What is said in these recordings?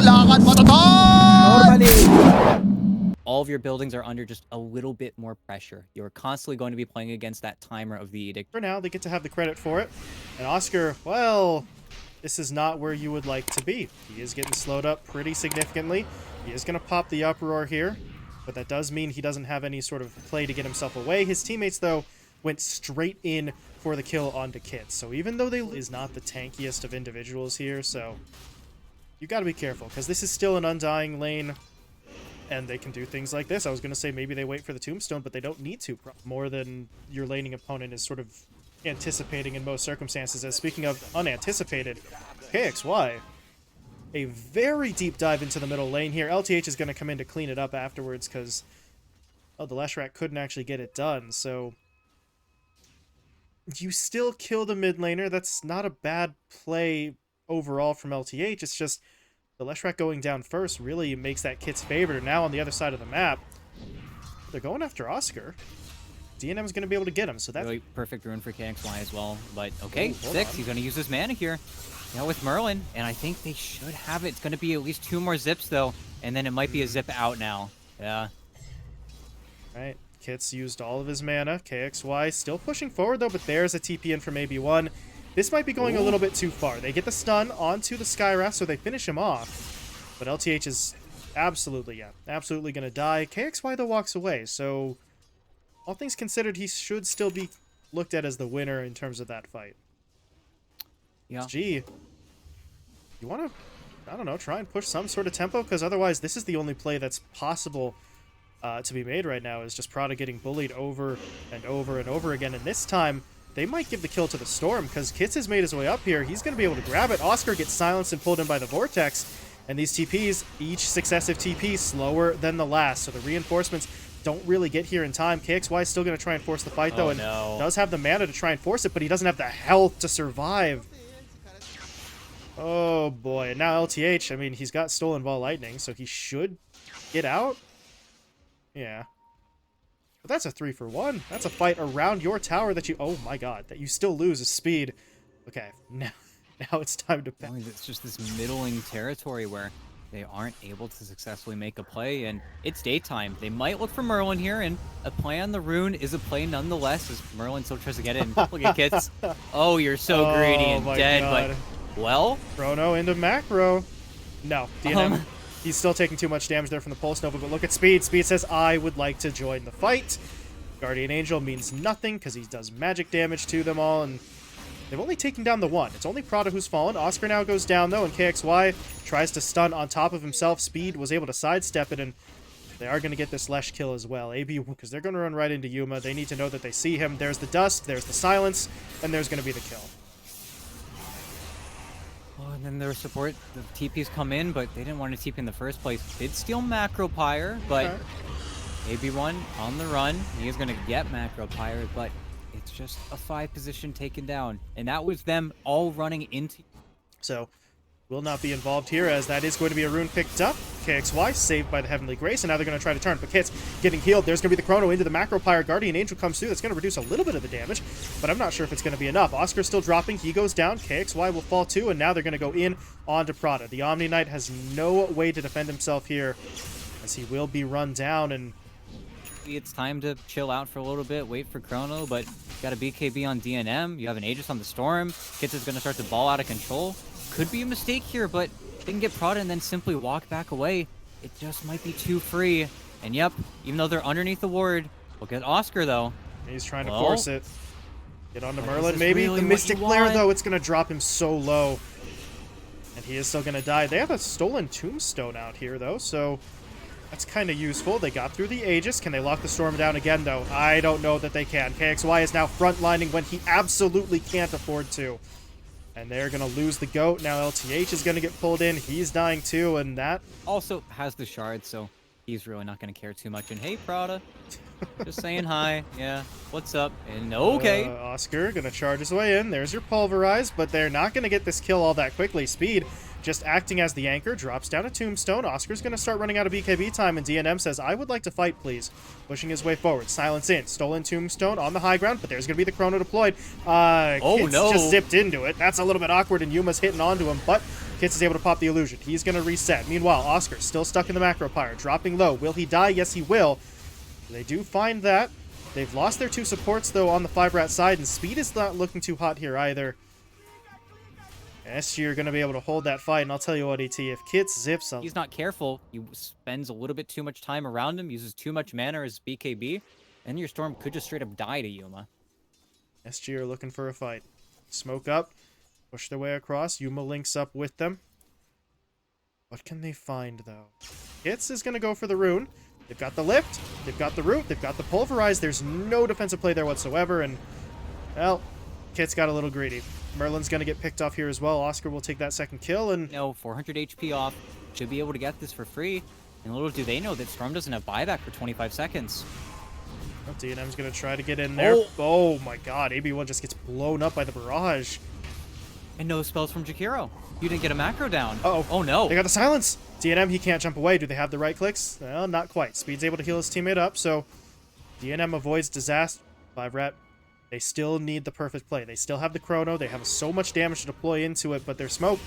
Lakad matatag! Normally. All of your buildings are under just a little bit more pressure. You're constantly going to be playing against that timer of the edict. For now, they get to have the credit for it. And Oscar, well, this is not where you would like to be. He is getting slowed up pretty significantly. He is going to pop the uproar here, but that does mean he doesn't have any sort of play to get himself away. His teammates, though, went straight in for the kill onto Kits. So even though they is not the tankiest of individuals here, so you got to be careful because this is still an undying lane. And they can do things like this. I was going to say maybe they wait for the tombstone, but they don't need to. More than your laning opponent is sort of anticipating in most circumstances. As speaking of unanticipated, KXY, a very deep dive into the middle lane here. LTH is going to come in to clean it up afterwards because, oh, the Leshrac couldn't actually get it done. So you still kill the mid laner. That's not a bad play overall from LTH. It's just the Leshrac going down first really makes that Kit's favorite. Now on the other side of the map, they're going after Oscar. DNM is going to be able to get him, so that's really perfect rune for KXY as well. But okay, Ooh, 6. He's going to use his mana here. Yeah, with Merlin, and I think they should have it. It's going to be at least 2 more zips though, and then it might be a zip out now. Yeah. Right. Kit's used all of his mana. KXY still pushing forward though, but there's a TP in from AB1. This might be going a little bit too far. They get the stun onto the Skywrath, so they finish him off. But LTH is absolutely going to die. KXY, though, walks away, so all things considered, he should still be looked at as the winner in terms of that fight. Yeah. Gee, you want to, I don't know, try and push some sort of tempo? Because otherwise, this is the only play that's possible to be made right now, is just Prada getting bullied over and over and over again. And this time, they might give the kill to the Storm, because Kits has made his way up here. He's going to be able to grab it. Oscar gets silenced and pulled in by the Vortex. And these TPs, each successive TP, slower than the last. So the reinforcements don't really get here in time. KXY is still going to try and force the fight, though, and does have the mana to try and force it, but he doesn't have the health to survive. Oh, boy. And now LTH, I mean, he's got Stolen Ball Lightning, so he should get out. Yeah. But that's a 3-for-1. That's a fight around your tower that you... Oh, my God. That you still lose is speed. Okay, now it's time to... It's just this middling territory where they aren't able to successfully make a play, and it's daytime. They might look for Merlin here, and a play on the rune is a play nonetheless, as Merlin still tries to get in. Look at Kits. Oh, you're so greedy and dead, God. But... Well... Chrono into macro. No, DNM... He's still taking too much damage there from the Pulse Nova, but look at Speed. Speed says, I would like to join the fight. Guardian Angel means nothing because he does magic damage to them all, and they've only taken down the one. It's only Prada who's fallen. Oscar now goes down, though, and KXY tries to stun on top of himself. Speed was able to sidestep it, and they are going to get this Lesh kill as well. AB, because they're going to run right into Yuma. They need to know that they see him. There's the Dusk, there's the Silence, and there's going to be the kill. Oh, and then their support, the TPs come in, but they didn't want to TP in the first place. Did steal Macro Pyre, but AB1 on the run. He is going to get Macro Pyre, but it's just a 5 position taken down. And that was them all running into... So, will not be involved here, as that is going to be a rune picked up. KXY saved by the Heavenly Grace, and now they're going to try to turn. But Kit's getting healed. There's going to be the Chrono into the Macro Pyre. Guardian Angel comes through. That's going to reduce a little bit of the damage, but I'm not sure if it's going to be enough. Oscar's still dropping. He goes down. KXY will fall too, and now they're going to go in onto Prada. The Omni Knight has no way to defend himself here, as he will be run down, and it's time to chill out for a little bit, wait for Chrono, but you got a BKB on DNM. You have an Aegis on the Storm. Kits is going to start to ball out of control. Could be a mistake here, but they can get Prada and then simply walk back away. It just might be too free. And yep, even though they're underneath the ward, look at Oscar though. He's trying to force it. Get onto Merlin, maybe. Really the Mystic Glare, though, it's going to drop him so low. And he is still going to die. They have a stolen Tombstone out here, though, so that's kind of useful. They got through the Aegis. Can they lock the Storm down again, though? I don't know that they can. KXY is now frontlining when he absolutely can't afford to. And they're going to lose the GOAT. Now LTH is going to get pulled in. He's dying too, and that... Also has the shard, so he's really not going to care too much. And hey, Prada. Just saying hi. Yeah, what's up? And okay. Oscar going to charge his way in. There's your Pulverize, but they're not going to get this kill all that quickly. Speed just acting as the anchor, drops down a Tombstone. Oscar's going to start running out of BKB time, and DNM says, I would like to fight, please. Pushing his way forward. Silence in. Stolen Tombstone on the high ground, but there's going to be the Chrono deployed. Oh, Kits no. just zipped into it. That's a little bit awkward, and Yuma's hitting onto him, but Kits is able to pop the illusion. He's going to reset. Meanwhile, Oscar still stuck in the macro pyre, dropping low. Will he die? Yes, he will. They do find that. They've lost their 2 supports, though, on the 5RAT side, and speed is not looking too hot here either. SG are going to be able to hold that fight, and I'll tell you what, ET, if Kits zips a... He's not careful. He spends a little bit too much time around him, uses too much mana as BKB, and your Storm could just straight up die to Yuma. SG are looking for a fight. Smoke up, push their way across. Yuma links up with them. What can they find, though? Kits is going to go for the rune. They've got the lift, they've got the root, they've got the pulverize. There's no defensive play there whatsoever, and, well, Kits got a little greedy. Merlin's going to get picked off here as well. Oscar will take that second kill, and... No, 400 HP off. Should be able to get this for free. And little do they know that Storm doesn't have buyback for 25 seconds. Oh, DNM's going to try to get in there. Oh my god, AB1 just gets blown up by the barrage. And no spells from Jakiro. You didn't get a macro down. Uh-oh. Oh no. They got the silence. DNM, he can't jump away. Do they have the right clicks? Well, not quite. Speed's able to heal his teammate up, so DNM avoids disaster. 5RAT, they still need the perfect play. They still have the chrono. They have so much damage to deploy into it, but their smoke,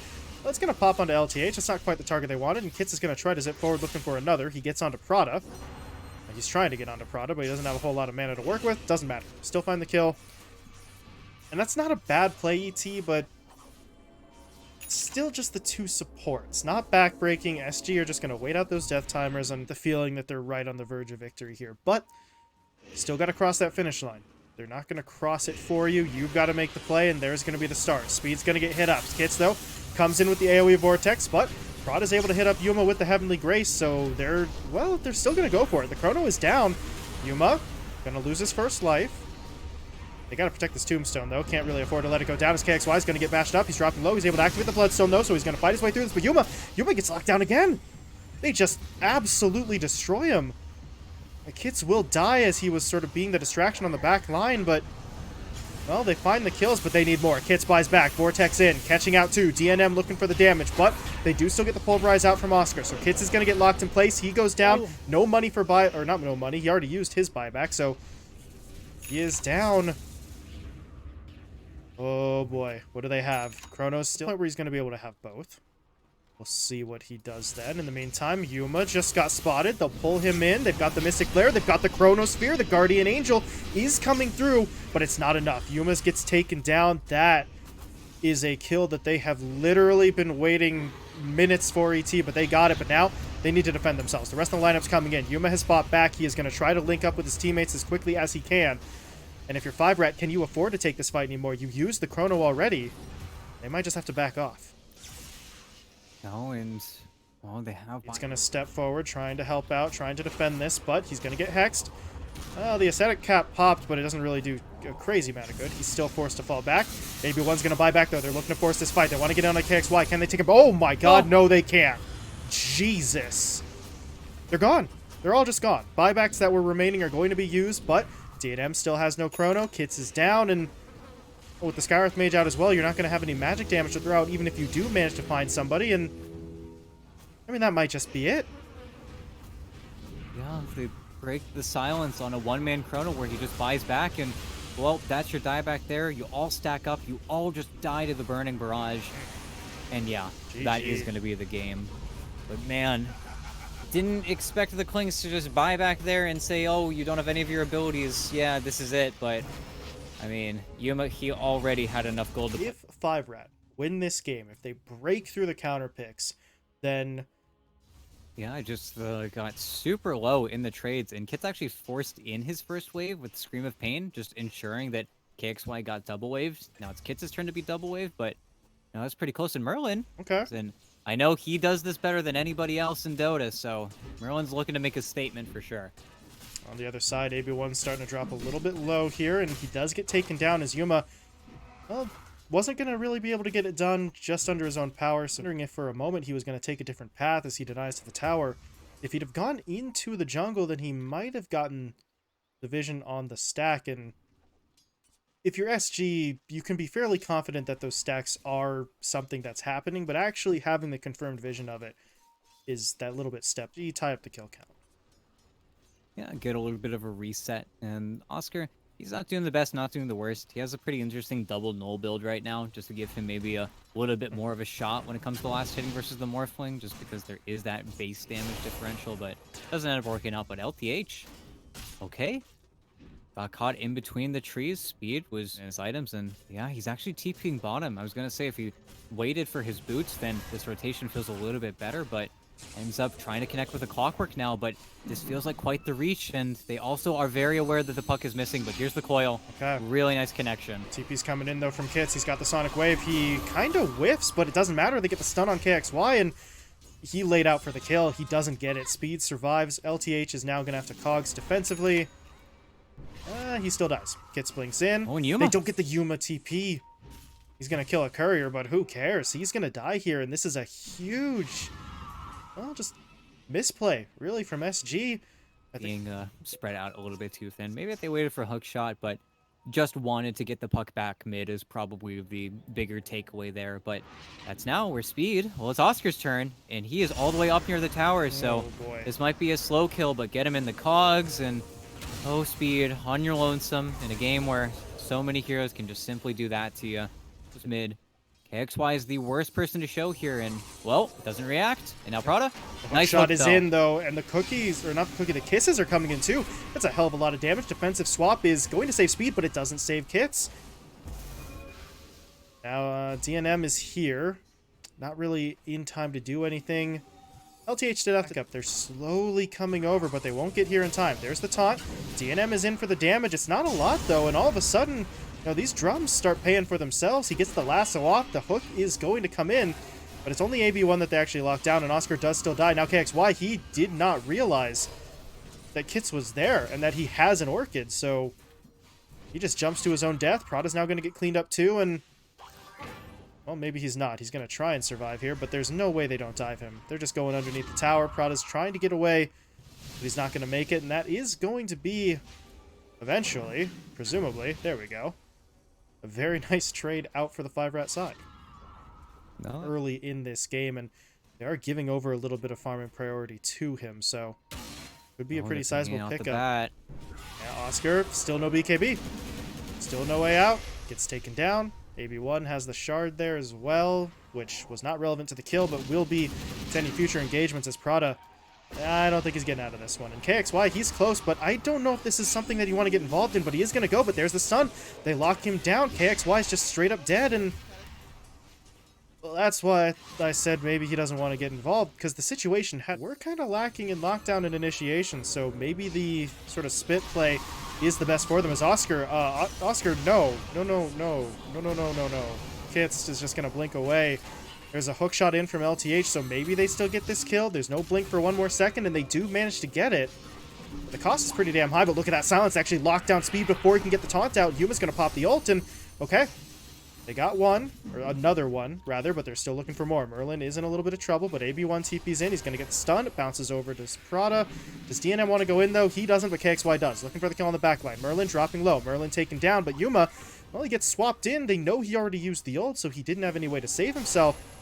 well, it's going to pop onto LTH. It's not quite the target they wanted, and Kits is going to try to zip forward looking for another. He gets onto Prada. He's trying to get onto Prada, but he doesn't have a whole lot of mana to work with. Doesn't matter. Still find the kill. And that's not a bad play, ET, but still just the 2 supports. Not backbreaking. SG are just going to wait out those death timers and the feeling that they're right on the verge of victory here. But still got to cross that finish line. They're not going to cross it for you. You've got to make the play, and there's going to be the start. Speed's going to get hit up. Kits, though, comes in with the AoE Vortex, but Prada's able to hit up Yuma with the Heavenly Grace, so they're still going to go for it. The chrono is down. Yuma going to lose his first life. They got to protect this tombstone, though. Can't really afford to let it go down as KXY is going to get bashed up. He's dropping low. He's able to activate the Bloodstone, though, so he's going to fight his way through this. But Yuma gets locked down again. They just absolutely destroy him. The Kits will die as he was sort of being the distraction on the back line, but, well, they find the kills, but they need more. Kits buys back. Vortex in. Catching out too. DNM looking for the damage, but they do still get the pulverize out from Oscar. So Kits is going to get locked in place. He goes down. Oh. No money for buy, or not no money. He already used his buyback, so he is down. Oh boy. What do they have? Chrono's still where he's going to be able to have both. We'll see what he does then. In the meantime, Yuma just got spotted. They'll pull him in. They've got the Mystic Flare. They've got the Chronosphere. The Guardian Angel is coming through, but it's not enough. Yuma gets taken down. That is a kill that they have literally been waiting minutes for, ET, but they got it. But now they need to defend themselves. The rest of the lineup's coming in. Yuma has fought back. He is going to try to link up with his teammates as quickly as he can. And if you're 5RAT, can you afford to take this fight anymore? You used the Chrono already. They might just have to back off. No, and, well, they have... He's going to step forward, trying to help out, trying to defend this, but he's going to get hexed. The Ascetic Cap popped, but it doesn't really do a crazy amount of good. He's still forced to fall back. AB1's going to buy back, though. They're looking to force this fight. They want to get on a KXY. Can they take him? Oh, my God. Oh. No, they can't. Jesus. They're gone. They're all just gone. Buybacks that were remaining are going to be used, but DNM still has no chrono. Kits is down, and with the Skywrath Mage out as well, you're not going to have any magic damage to throw out, even if you do manage to find somebody, and I mean, that might just be it. Yeah, if they break the silence on a one-man chrono where he just buys back, and, well, that's your dieback there. You all stack up. You all just die to the Burning Barrage. And, yeah, GG. That is going to be the game. But, man, didn't expect the Klings to just buy back there and say, oh, you don't have any of your abilities. Yeah, this is it. But, I mean, Yuma, he already had enough gold to... If 5RAT win this game, if they break through the counter picks, then... Yeah, I just got super low in the trades, and Kit's actually forced in his first wave with Scream of Pain, just ensuring that KXY got double waved. Now it's Kit's turn to be double waved, but no, that's pretty close in Merlin. Okay. And I know he does this better than anybody else in Dota, so Merlin's looking to make a statement for sure. On the other side, AB1's starting to drop a little bit low here, and he does get taken down as Yuma, well, wasn't going to really be able to get it done just under his own power. So wondering if for a moment he was going to take a different path as he denies to the tower. If he'd have gone into the jungle, then he might have gotten the vision on the stack. And if you're SG, you can be fairly confident that those stacks are something that's happening, but actually having the confirmed vision of it is that little bit step. You tie up the kill count. Yeah, get a little bit of a reset. And Oscar, He's not doing the best, not doing the worst. He has a pretty interesting double null build right now, just to give him maybe a little bit more of a shot when it comes to last hitting versus the Morphling, just because there is that base damage differential, but doesn't end up working out. But LTH, okay. Got caught in between the trees. Speed was in his items, and yeah, he's actually TPing bottom. I was going to say if he waited for his boots, then this rotation feels a little bit better, but ends up trying to connect with the clockwork now, but this feels like quite the reach, and they also are very aware that the puck is missing, but here's the coil. Okay. Really nice connection. TP's coming in, though, from Kits. He's got the Sonic Wave. He kind of whiffs, but it doesn't matter. They get the stun on KXY, and he laid out for the kill. He doesn't get it. Speed survives. LTH is now going to have to cogs defensively. He still dies. Kits blinks in. Oh, and Yuma. They don't get the Yuma TP. He's going to kill a courier, but who cares? He's going to die here, and this is a huge... Well, just misplay, really, from SG. Being spread out a little bit too thin. Maybe if they waited for a hook shot, but just wanted to get the puck back mid is probably the bigger takeaway there. But that's now where Speed, well, it's Oscar's turn, and he is all the way up near the tower, so boy. This might be a slow kill, but get him in the cogs, and oh, Speed, on your lonesome in a game where so many heroes can just simply do that to you. Just mid. KXY is the worst person to show here, and, well, it doesn't react. And now Prada. Nice shot hook, is though. in, though, and the cookies, or not the cookie, the kisses are coming in, too. That's a hell of a lot of damage. Defensive swap is going to save Speed, but it doesn't save Kits. Now, DNM is here. Not really in time to do anything. LTH did have to up. They're slowly coming over, but they won't get here in time. There's the taunt. DNM is in for the damage. It's not a lot, though, and all of a sudden... Now, these drums start paying for themselves. He gets the lasso off. The hook is going to come in, but it's only AB1 that they actually lock down, and Oscar does still die. Now, KXY, he did not realize that Kits was there and that he has an Orchid, so he just jumps to his own death. Prada's now going to get cleaned up, too, and... Well, maybe he's not. He's going to try and survive here, but there's no way they don't dive him. They're just going underneath the tower. Prada's trying to get away, but he's not going to make it, and that is going to be, eventually, presumably, there we go, a very nice trade out for the 5RAT side. No. Early in this game, and they are giving over a little bit of farming priority to him, so could be a pretty sizable pickup. Yeah, Oscar, still no BKB. Still no way out. Gets taken down. AB1 has the shard there as well, which was not relevant to the kill, but will be to any future engagements as Prada. I don't think he's getting out of this one. And KXY, he's close, but I don't know if this is something that you want to get involved in, but he is going to go, but there's the stun. They lock him down. KXY is just straight up dead, and well, that's why I said maybe he doesn't want to get involved, because the situation we're kind of lacking in lockdown and initiation, so maybe the sort of spit play is the best for them. As Oscar, no. Kits is just going to blink away. There's a hook shot in from LTH, so maybe they still get this kill. There's no blink for one more second, and they do manage to get it. The cost is pretty damn high, but look at that silence. Actually locked down Speed before he can get the taunt out. Yuma's going to pop the ult, and okay. They got one, or another one, rather, but they're still looking for more. Merlin is in a little bit of trouble, but AB1 TP's in. He's going to get the stun. It bounces over to Prada. Does DNM want to go in, though? He doesn't, but KXY does. Looking for the kill on the backline. Merlin dropping low. Merlin taken down, but Yuma, well, he gets swapped in. They know he already used the ult, so he didn't have any way to save himself.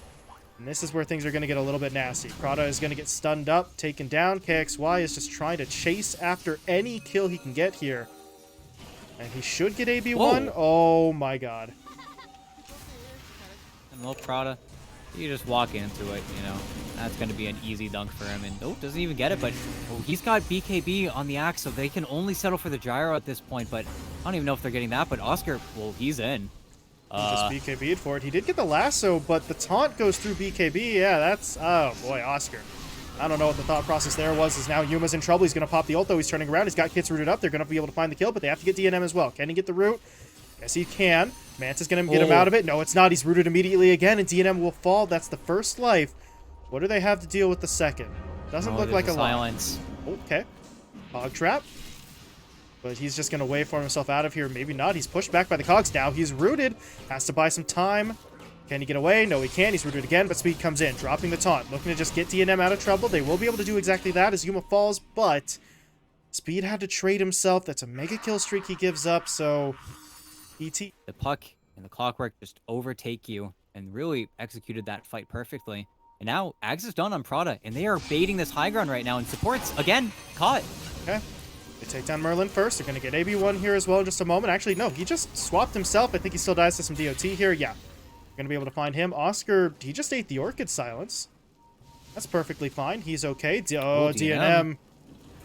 And this is where things are going to get a little bit nasty. Prada is going to get stunned up, taken down. KXY is just trying to chase after any kill he can get here. And he should get AB1. Oh, my God. And well, Prada, you just walk into it, you know. That's going to be an easy dunk for him. And, oh, doesn't even get it, but oh, he's got BKB on the axe, so they can only settle for the gyro at this point. But I don't even know if they're getting that, but Oscar, well, he's in. He just BKB'd for it. He did get the lasso, but the taunt goes through BKB. Yeah, that's... Oh, boy, Oscar. I don't know what the thought process there was. Is now Yuma's in trouble. He's going to pop the ult, though. He's turning around. He's got Kits rooted up. They're going to be able to find the kill, but they have to get DNM as well. Can he get the root? Yes, he can. Manta's going to get him out of it. No, it's not. He's rooted immediately again, and DNM will fall. That's the first life. What do they have to deal with the second? Doesn't look like a silence. Okay. Hog trap. But he's just going to waveform himself out of here. Maybe not. He's pushed back by the cogs. Now he's rooted. Has to buy some time. Can he get away? No, he can't. He's rooted again, but Speed comes in, dropping the taunt. Looking to just get DNM out of trouble. They will be able to do exactly that as Yuma falls, but Speed had to trade himself. That's a mega kill streak he gives up, so ET. The puck and the clockwork just overtake you and really executed that fight perfectly. And now Ags is done on Prada, and they are baiting this high ground right now, and supports, again, caught. Okay. They take down Merlin first. They're going to get AB1 here as well in just a moment. Actually, no, he just swapped himself. I think he still dies to some DOT here. Yeah, we're going to be able to find him. Oscar, he just ate the Orchid Silence. That's perfectly fine. He's okay. Oh, DNM.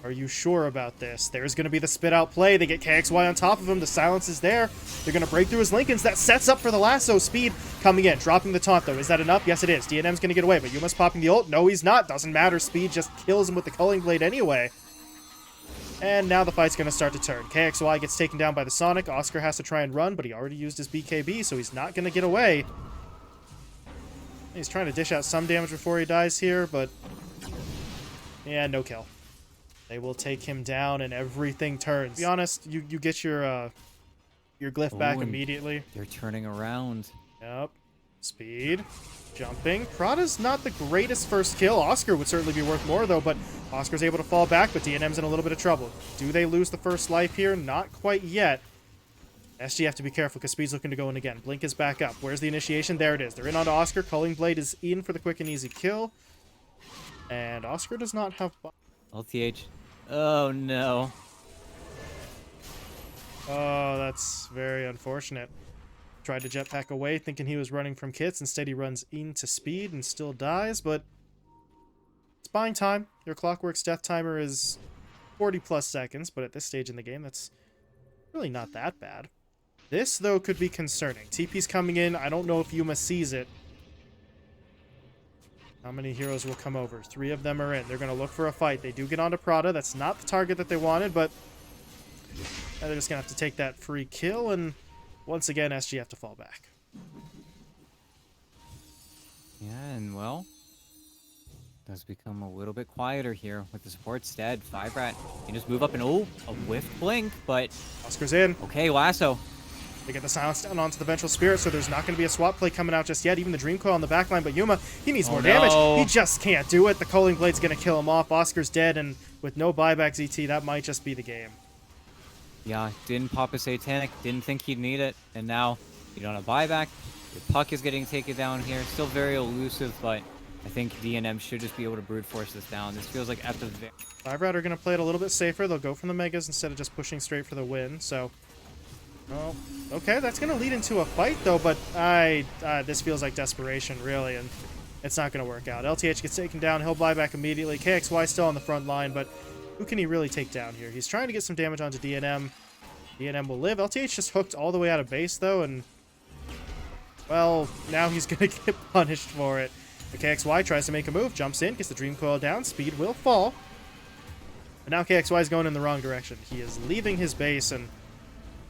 Are you sure about this? There's going to be the spit out play. They get KXY on top of him. The silence is there. They're going to break through his Lincolns. That sets up for the lasso. Speed coming in. Dropping the taunt, though. Is that enough? Yes, it is. DNM's going to get away, but Yuma's popping the ult. No, he's not. Doesn't matter. Speed just kills him with the Culling Blade anyway. And now the fight's going to start to turn. KXY gets taken down by the Sonic. Oscar has to try and run, but he already used his BKB, so he's not going to get away. He's trying to dish out some damage before he dies here, but... yeah, no kill. They will take him down, and everything turns. To be honest, you get your glyph back immediately. They're turning around. Yep. Speed. Jumping. Prada's not the greatest first kill. Oscar would certainly be worth more, though, but Oscar's able to fall back, but DNM's in a little bit of trouble. Do they lose the first life here? Not quite yet. SG have to be careful, because Speed's looking to go in again. Blink is back up. Where's the initiation? There it is. They're in onto Oscar. Culling Blade is in for the quick and easy kill. And Oscar does not have... LTH. Oh, no. Oh, that's very unfortunate. Tried to jetpack away, thinking he was running from kits. Instead, he runs into Speed and still dies, but it's buying time. Your Clockwork's death timer is 40-plus seconds, but at this stage in the game, that's really not that bad. This, though, could be concerning. TP's coming in. I don't know if Yuma sees it. How many heroes will come over? 3 of them are in. They're going to look for a fight. They do get onto Prada. That's not the target that they wanted, but they're just going to have to take that free kill, and once again, SG have to fall back. Yeah, and well, does become a little bit quieter here with the supports dead. 5RAT can just move up and, oh, a whiff blink, but... Oscar's in. Okay, lasso. They get the silence down onto the Vengeful Spirit, so there's not going to be a swap play coming out just yet. Even the Dream Coil on the backline, but Yuma, he needs more damage. He just can't do it. The Culling Blade's going to kill him off. Oscar's dead, and with no buyback ZT, that might just be the game. Yeah, didn't pop a Satanic, didn't think he'd need it, and now you don't have buyback. Your puck is getting taken down here. Still very elusive, but I think DNM should just be able to brute force this down. This feels like at the... 5RAT are going to play it a little bit safer. They'll go from the Megas instead of just pushing straight for the win, so... oh, okay, that's going to lead into a fight, though, but this feels like desperation, really, and it's not going to work out. LTH gets taken down. He'll buy back immediately. KXY still on the front line, but who can he really take down here? He's trying to get some damage onto DNM. DNM will live. LTH just hooked all the way out of base, though, and, well, now he's going to get punished for it. The KXY tries to make a move, jumps in, gets the Dream Coil down. Speed will fall. But now KXY is going in the wrong direction. He is leaving his base, and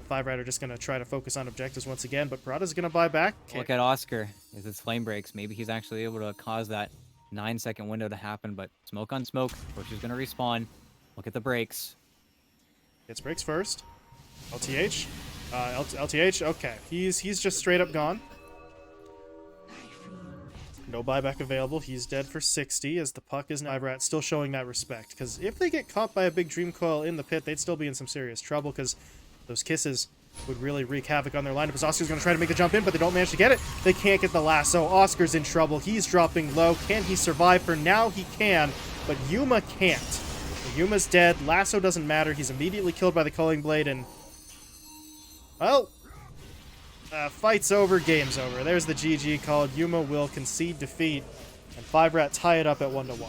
5RAT are just going to try to focus on objectives once again, but Prada's going to buy back. Look at Oscar as his flame breaks. Maybe he's actually able to cause that 9-second window to happen, but smoke on smoke. Push is going to respawn. Look at the breaks. Gets breaks first. LTH. LTH, okay. He's just straight up gone. No buyback available. He's dead for 60 as the puck is 5RAT still showing that respect, because if they get caught by a big Dream Coil in the pit, they'd still be in some serious trouble, because those kisses would really wreak havoc on their lineup. As Oscar's going to try to make the jump in, but they don't manage to get it. They can't get the lasso. Oscar's in trouble. He's dropping low. Can he survive? For now, he can, but Yuma can't. Yuma's dead. Lasso doesn't matter. He's immediately killed by the Culling Blade, and, well, fight's over. Game's over. There's the GG called. Yuma will concede defeat, and 5RAT tie it up at 1-1.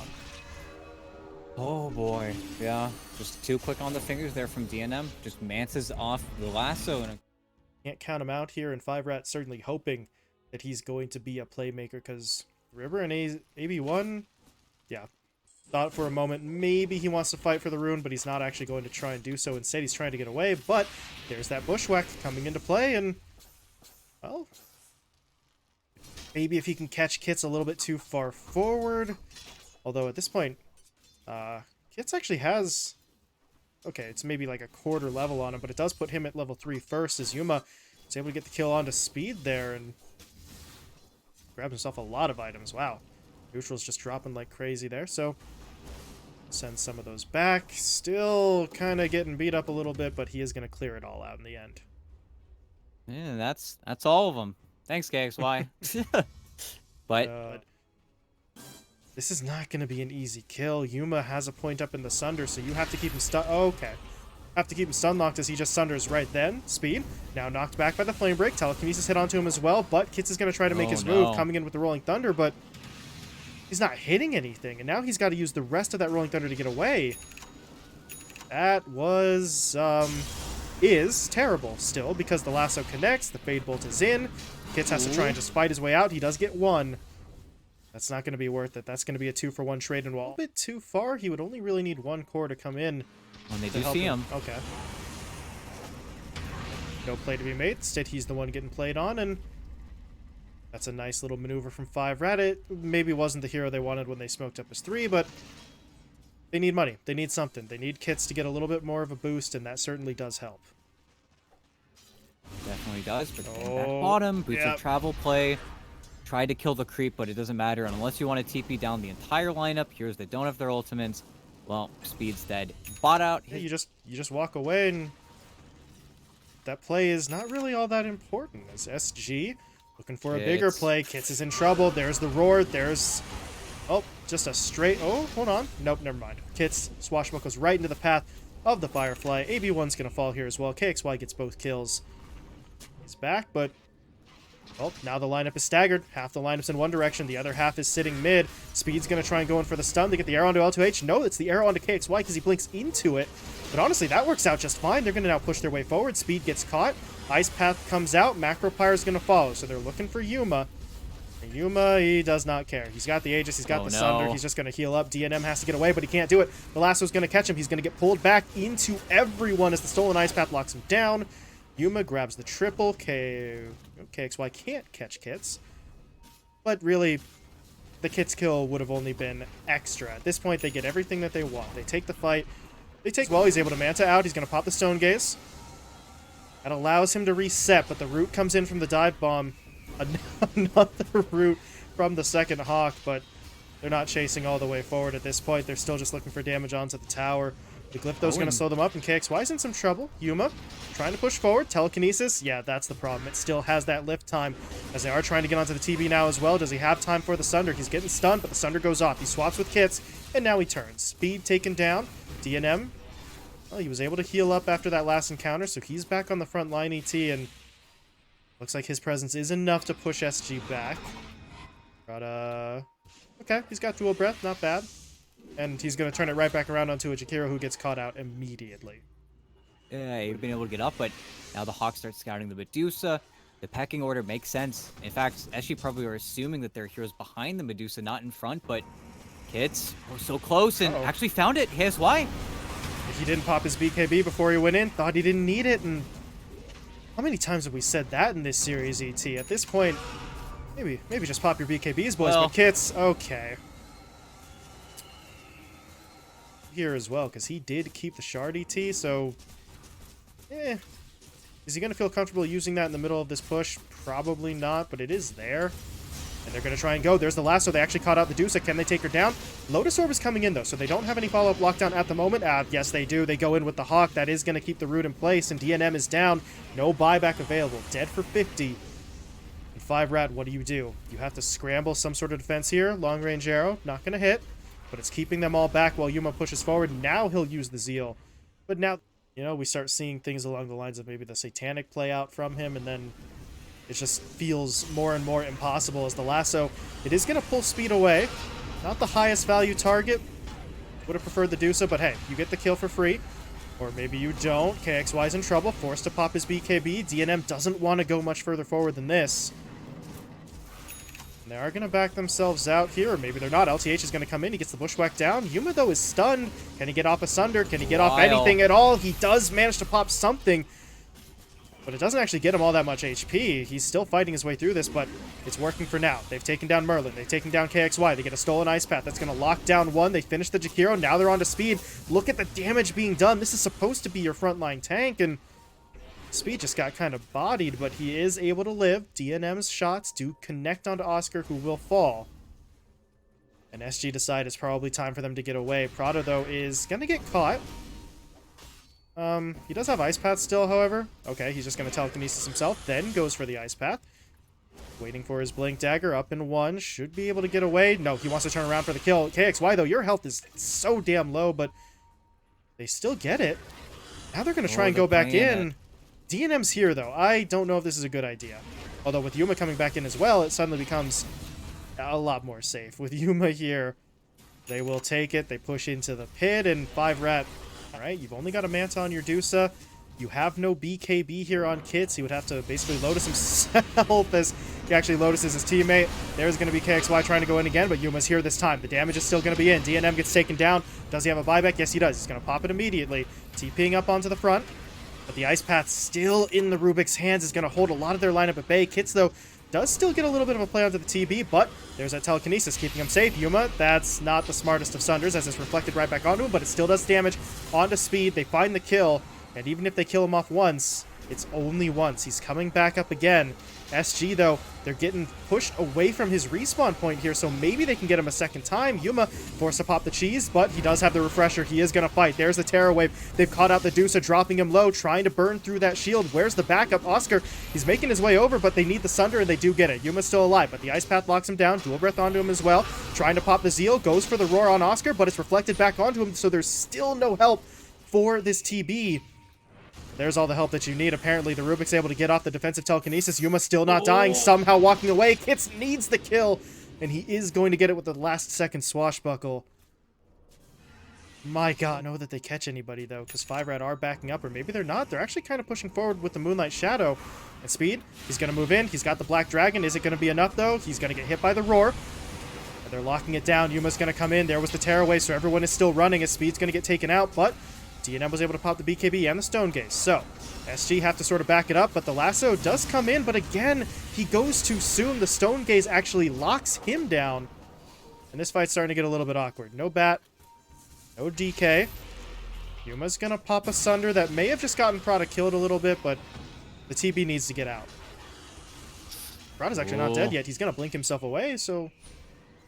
Oh boy, yeah, just too quick on the fingers there from DNM. Just mances off the lasso. And can't count him out here, and 5RAT certainly hoping that he's going to be a playmaker, because River and AB1, yeah, thought for a moment maybe he wants to fight for the rune, but he's not actually going to try and do so. Instead, he's trying to get away, but there's that bushwhack coming into play, and, well, maybe if he can catch Kits a little bit too far forward, although at this point, Kits actually has... okay, it's maybe like a quarter level on him, but it does put him at level 3 first, as Yuma is able to get the kill onto Speed there and grab himself a lot of items. Wow. Neutral's just dropping like crazy there, so send some of those back. Still kind of getting beat up a little bit, but he is going to clear it all out in the end. yeah, that's all of them. Thanks, KXY. But this is not going to be an easy kill. Yuma has a point up in the Sunder, so you have to keep him stuck. Oh, okay. Have to keep him stun locked as he just sunders right then. Speed. Now knocked back by the Flame Break. Telekinesis hit onto him as well, but Kits is going to try to make his move, coming in with the Rolling Thunder, but he's not hitting anything, and now he's got to use the rest of that Rolling Thunder to get away. That was, is terrible still, because the lasso connects, the Fade Bolt is in, Kits has to try and just fight his way out. He does get one. That's not going to be worth it. That's going to be a 2-for-1 trade, and a little bit too far. He would only really need one core to come in. When they do see him. Okay. No play to be made. Instead, he's the one getting played on, and that's a nice little maneuver from 5RAT. It maybe wasn't the hero they wanted when they smoked up his 3, but they need money. They need something. They need Kits to get a little bit more of a boost, and that certainly does help. Definitely does, but back bottom, boots of travel play. Tried to kill the creep, but it doesn't matter unless you want to TP down the entire lineup. Heroes that don't have their ultimates, well, Speed's dead. Bot out. Yeah, you just walk away, and that play is not really all that important. As SG looking for a bigger play, Kits is in trouble. There's the roar. There's just a straight. Oh, hold on. Nope, never mind. Kits swashbuckles right into the path of the Firefly. AB1's gonna fall here as well. KXY gets both kills. He's back, but now the lineup is staggered. Half the lineup's in one direction, the other half is sitting mid. Speed's going to try and go in for the stun to get the arrow onto L2H. No, it's the arrow onto KXY because he blinks into it. But honestly, that works out just fine. They're going to now push their way forward. Speed gets caught. Ice Path comes out. Macro Pyre's going to follow. So they're looking for Yuma. And Yuma, he does not care. He's got the Aegis. He's got the Sunder. He's just going to heal up. DNM has to get away, but he can't do it. The Lasso's going to catch him. He's going to get pulled back into everyone as the stolen Ice Path locks him down. Yuma grabs the triple. KXY can't catch Kits. But really, the Kits kill would have only been extra. At this point, they get everything that they want. They take the fight. Well, he's able to Manta out. He's going to pop the Stone Gaze. That allows him to reset, but the root comes in from the dive bomb. Another root from the second Hawk, but they're not chasing all the way forward at this point. They're still just looking for damage onto the tower. The Glypto's going to slow them up, and KXY's in some trouble. Yuma trying to push forward. Telekinesis. Yeah, that's the problem. It still has that lift time, as they are trying to get onto the TB now as well. Does he have time for the Sunder? He's getting stunned, but the Sunder goes off. He swaps with Kits, and now he turns. Speed taken down. DNM. Well, he was able to heal up after that last encounter, so he's back on the front line ET, and looks like his presence is enough to push SG back. But, okay, he's got dual breath. Not bad. And he's going to turn it right back around onto a Jakiro who gets caught out immediately. Yeah, he'd been able to get up, but now the Hawks start scouting the Medusa. The pecking order makes sense. In fact, SG probably are assuming that their heroes behind the Medusa, not in front, but Kits were so close and actually found it. KSY. If he didn't pop his BKB before he went in, thought he didn't need it, and how many times have we said that in this series, ET? At this point, maybe just pop your BKBs, boys, but Kits, okay. Here as well, because he did keep the shard ET, so is he going to feel comfortable using that in the middle of this push? Probably not, but it is there, and they're going to try and go. There's the lasso. They actually caught out Medusa. Can they take her down? Lotus Orb is coming in though, so they don't have any follow-up lockdown at the moment. Yes, they do. They go in with the Hawk. That is going to keep the root in place, and DNM is down. No buyback available. Dead for 50. And 5RAT, what do? You have to scramble some sort of defense here. Long range arrow, not going to hit. But it's keeping them all back while Yuma pushes forward. Now he'll use the Zeal. But now, we start seeing things along the lines of maybe the Satanic play out from him, and then it just feels more and more impossible as the lasso. It is going to pull Speed away. Not the highest value target. Would have preferred the Dusa, but hey, you get the kill for free. Or maybe you don't. KXY's in trouble, forced to pop his BKB. DNM doesn't want to go much further forward than this. They are going to back themselves out here, or maybe they're not. LTH is going to come in. He gets the bushwhack down. Yuma, though, is stunned. Can he get off a Sunder? Can he get off anything at all? He does manage to pop something, but it doesn't actually get him all that much HP. He's still fighting his way through this, but it's working for now. They've taken down Merlin. They've taken down KXY. They get a stolen Ice Path. That's going to lock down one. They finish the Jakiro. Now they're on to Speed. Look at the damage being done. This is supposed to be your frontline tank, and Speed just got kind of bodied, but he is able to live. DNM's shots do connect onto Oscar, who will fall. And SG decide it's probably time for them to get away. Prado, though, is going to get caught. He does have Ice Path still, however. Okay, he's just going to telekinesis himself, then goes for the Ice Path. Waiting for his Blink Dagger, up in one. Should be able to get away. No, he wants to turn around for the kill. KXY, though, your health is so damn low, but they still get it. Now they're going to try Oh, and go they're back playing in. DNM's here, though. I don't know if this is a good idea. Although with Yuma coming back in as well, it suddenly becomes a lot more safe. With Yuma here, they will take it. They push into the pit, and 5RAT. All right, you've only got a Manta on your Dusa. You have no BKB here on Kits. He would have to basically Lotus himself as he actually Lotuses his teammate. There's going to be KXY trying to go in again, but Yuma's here this time. The damage is still going to be in. DNM gets taken down. Does he have a buyback? Yes, he does. He's going to pop it immediately. TPing up onto the front. But the Ice Path still in the Rubik's hands is going to hold a lot of their lineup at bay. Kits, though, does still get a little bit of a play onto the TB, but there's that telekinesis keeping him safe. Yuma, that's not the smartest of Sunders as it's reflected right back onto him, but it still does damage onto Speed. They find the kill, and even if they kill him off once, it's only once. He's coming back up again. SG, though, they're getting pushed away from his respawn point here, so maybe they can get him a second time. Yuma forced to pop the cheese, but he does have the refresher. He is going to fight. There's the Terror Wave. They've caught out the Dusa, dropping him low, trying to burn through that shield. Where's the backup? Oscar, he's making his way over, but they need the Sunder, and they do get it. Yuma's still alive, but the Ice Path locks him down. Dual Breath onto him as well. Trying to pop the Zeal, goes for the Roar on Oscar, but it's reflected back onto him, so there's still no help for this TB. There's all the help that you need. Apparently, the Rubik's able to get off the defensive telekinesis. Yuma still not dying, somehow walking away. Kits needs the kill, and he is going to get it with the last-second swashbuckle. My god, know that they catch anybody, though, because 5RAT are backing up, or maybe they're not. They're actually kind of pushing forward with the Moonlight Shadow. And Speed, he's going to move in. He's got the Black Dragon. Is it going to be enough, though? He's going to get hit by the Roar. They're locking it down. Yuma's going to come in. There was the Terror Wave, so everyone is still running as Speed's going to get taken out, but DNM was able to pop the BKB and the Stone Gaze. So, SG have to sort of back it up, but the lasso does come in, but again, he goes too soon. The Stone Gaze actually locks him down, and this fight's starting to get a little bit awkward. No Bat, no DK. Yuma's going to pop a Sunder that may have just gotten Prada killed a little bit, but the TB needs to get out. Prada's actually not dead yet. He's going to blink himself away, so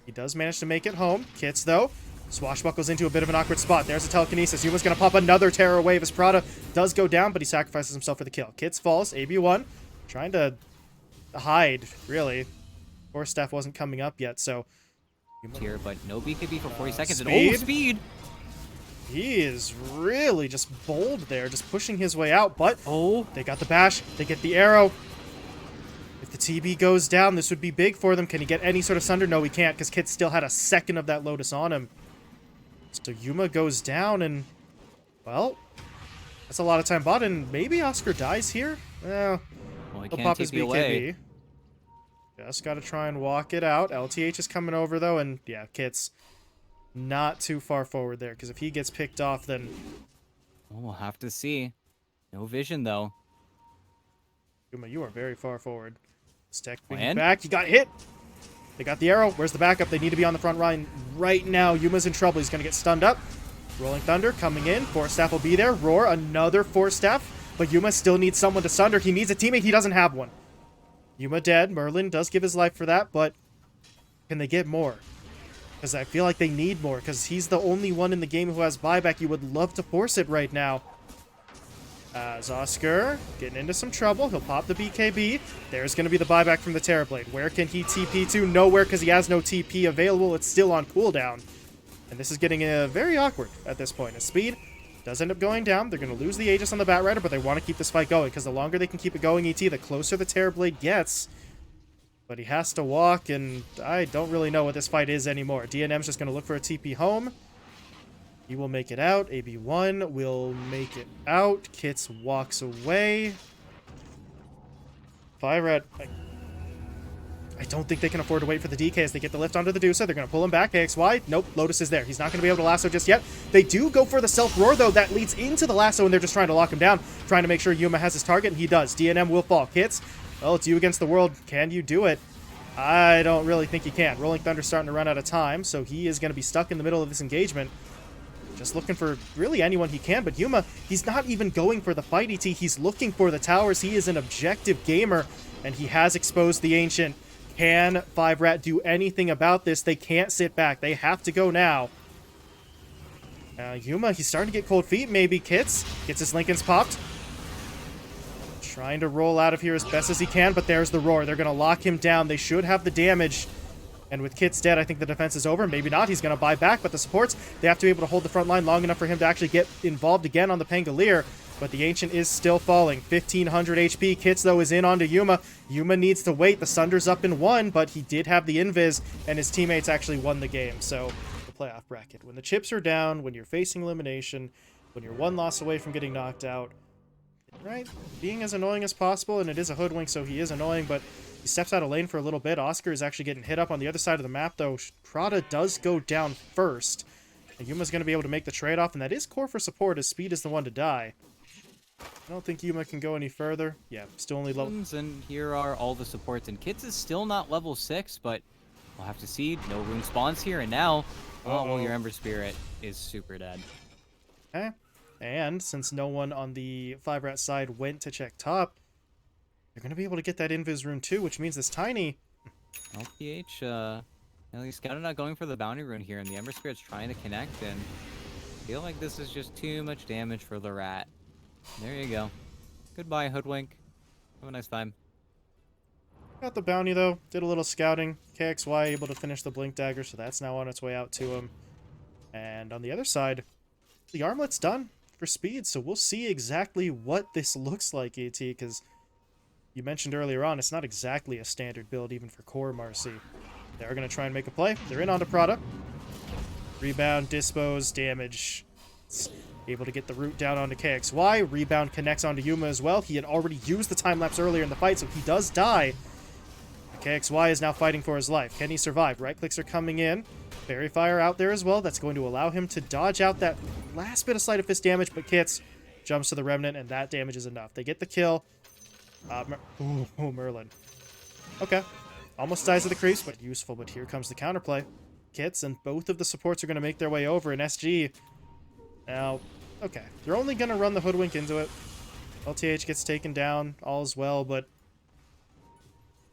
he does manage to make it home. Kits, though, swashbuckles into a bit of an awkward spot. There's a telekinesis. Yuma's going to pop another Terror Wave as Prada does go down, but he sacrifices himself for the kill. Kits falls. AB1 trying to hide, really. Force Staff wasn't coming up yet, so here, but no BKB for 40 seconds. Speed. And Speed! He is really just bold there, just pushing his way out, but they got the bash. They get the arrow. If the TB goes down, this would be big for them. Can he get any sort of Sunder? No, he can't, because Kit still had a second of that Lotus on him. So Yuma goes down, and, well, that's a lot of time bought, and maybe Oscar dies here? Well, he he'll can't pop his TP BKB. away. Just got to try and walk it out. LTH is coming over, though, and, yeah, Kit's not too far forward there, because if he gets picked off, then We'll have to see. No vision, though. Yuma, you are very far forward. Stack And? back. You got hit. They got the arrow. Where's the backup? They need to be on the front line right now. Yuma's in trouble. He's going to get stunned up. Rolling Thunder coming in. Force Staff will be there. Roar, another Force Staff. But Yuma still needs someone to Sunder. He needs a teammate. He doesn't have one. Yuma dead. Merlin does give his life for that, but can they get more? Because I feel like they need more, because he's the only one in the game who has buyback. You would love to force it right now. As Oscar getting into some trouble. He'll pop the BKB. There's going to be the buyback from the Terrorblade. Where can he TP to? Nowhere, because he has no TP available. It's still on cooldown. And this is getting very awkward at this point. As Speed does end up going down. They're going to lose the Aegis on the Batrider, but they want to keep this fight going, because the longer they can keep it going, ET, the closer the Terrorblade gets. But he has to walk, and I don't really know what this fight is anymore. DNM's just going to look for a TP home. He will make it out. AB1 will make it out. Kits walks away. 5RAT, I don't think they can afford to wait for the DK as they get the lift onto the Dusa. They're going to pull him back. AXY, nope, Lotus is there. He's not going to be able to lasso just yet. They do go for the self-roar, though. That leads into the lasso, and they're just trying to lock him down, trying to make sure Yuma has his target, and he does. DNM will fall. Kits, well, it's you against the world. Can you do it? I don't really think he can. Rolling Thunder's starting to run out of time, so he is going to be stuck in the middle of this engagement. Just looking for really anyone he can, but Yuma, he's not even going for the fight, ET. He's looking for the towers. He is an objective gamer, and he has exposed the Ancient. Can 5RAT do anything about this? They can't sit back. They have to go now. Yuma, he's starting to get cold feet, maybe. Kits gets his Lincolns popped. Trying to roll out of here as best as he can, but there's the Roar. They're going to lock him down. They should have the damage. And with Kits dead, I think the defense is over. Maybe not. He's going to buy back, but the supports, they have to be able to hold the front line long enough for him to actually get involved again on the Pangolier. but the Ancient is still falling. 1500 HP. Kits, though, is in onto Yuma. Yuma needs to wait. The Sunder's up in 1, but he did have the invis, and his teammates actually won the game. So, the playoff bracket. When the chips are down, when you're facing elimination, when you're 1 loss away from getting knocked out, right? Being as annoying as possible, and it is a hoodwink, so he is annoying, but he steps out of lane for a little bit. Oscar is actually getting hit up on the other side of the map, though. Prada does go down first. And Yuma's going to be able to make the trade-off, and that is core for support, as Speed is the one to die. I don't think Yuma can go any further. Yeah, still only level... And here are all the supports, and Kits is still not level 6, but we'll have to see. No rune spawns here, and now, oh, well, your Ember Spirit is super dead. Okay. And since no one on the 5RAT side went to check top, they're going to be able to get that invis rune too, which means this Tiny... LPH, at least Scouter not going for the bounty rune here, and the Ember Spirit's trying to connect, and I feel like this is just too much damage for the rat. There you go. Goodbye, Hoodwink. Have a nice time. Got the bounty, though. Did a little scouting. KXY able to finish the Blink Dagger, so that's now on its way out to him. And on the other side, the armlet's done for Speed, so we'll see exactly what this looks like, AT, because you mentioned earlier on, it's not exactly a standard build even for core Marcy. They're going to try and make a play. They're in onto Prada. Rebound, dispose, damage. Able to get the root down onto KXY. Rebound connects onto Yuma as well. He had already used the time-lapse earlier in the fight, so he does die. KXY is now fighting for his life. Can he survive? Right-clicks are coming in. Fairy Fire out there as well. That's going to allow him to dodge out that last bit of Sleight of Fist damage, but Kits jumps to the Remnant, and that damage is enough. They get the kill. Merlin. Okay. Almost dies of the creeps, but useful. But here comes the counterplay. Kits and both of the supports are going to make their way over, and SG... Now, okay. They're only going to run the Hoodwink into it. LTH gets taken down, all is well, but...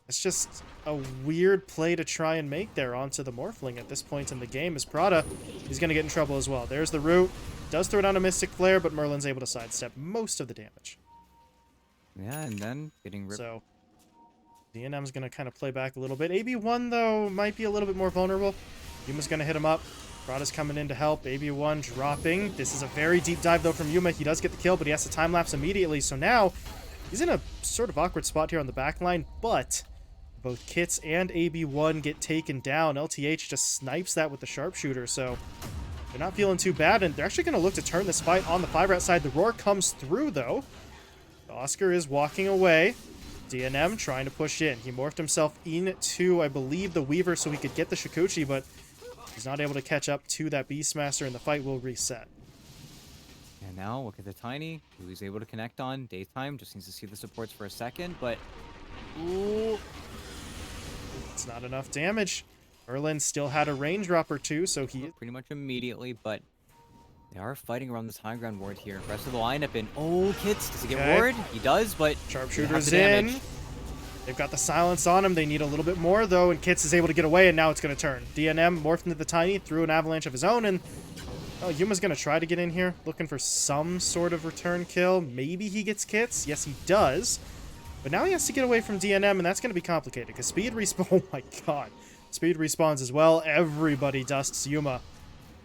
It's just a weird play to try and make there onto the Morphling at this point in the game, as Prada is going to get in trouble as well. There's the root. Does throw down a Mystic Flare, but Merlin's able to sidestep most of the damage. Yeah, and then getting ripped. So, DNM's going to kind of play back a little bit. AB1, though, might be a little bit more vulnerable. Yuma's going to hit him up. Prada's coming in to help. AB1 dropping. This is a very deep dive, though, from Yuma. He does get the kill, but he has to time-lapse immediately. So now, he's in a sort of awkward spot here on the back line, but both Kits and AB1 get taken down. LTH just snipes that with the sharpshooter, so they're not feeling too bad, and they're actually going to look to turn this fight on the 5RAT side. The roar comes through, though. Oscar is walking away. DNM trying to push in. He morphed himself into, I believe, the Weaver so he could get the Shikuchi, but he's not able to catch up to that Beastmaster, and the fight will reset. And now, look at the Tiny, who he's able to connect on. Daytime just needs to see the supports for a second, but... Ooh. It's not enough damage. Merlin still had a range drop or two, so he... Pretty much immediately, but they are fighting around this high ground ward here. Rest of the lineup in. Oh, Kits, does he get ward? He does, but... Sharpshooter's in. They've got the silence on him. They need a little bit more, though, and Kits is able to get away, and now it's going to turn. DNM morphed into the Tiny, threw an avalanche of his own, and... Oh, Yuma's going to try to get in here, looking for some sort of return kill. Maybe he gets Kits. Yes, he does. But now he has to get away from DNM, and that's going to be complicated, because Speed respawn... Oh my god. Speed respawns as well. Everybody dusts Yuma.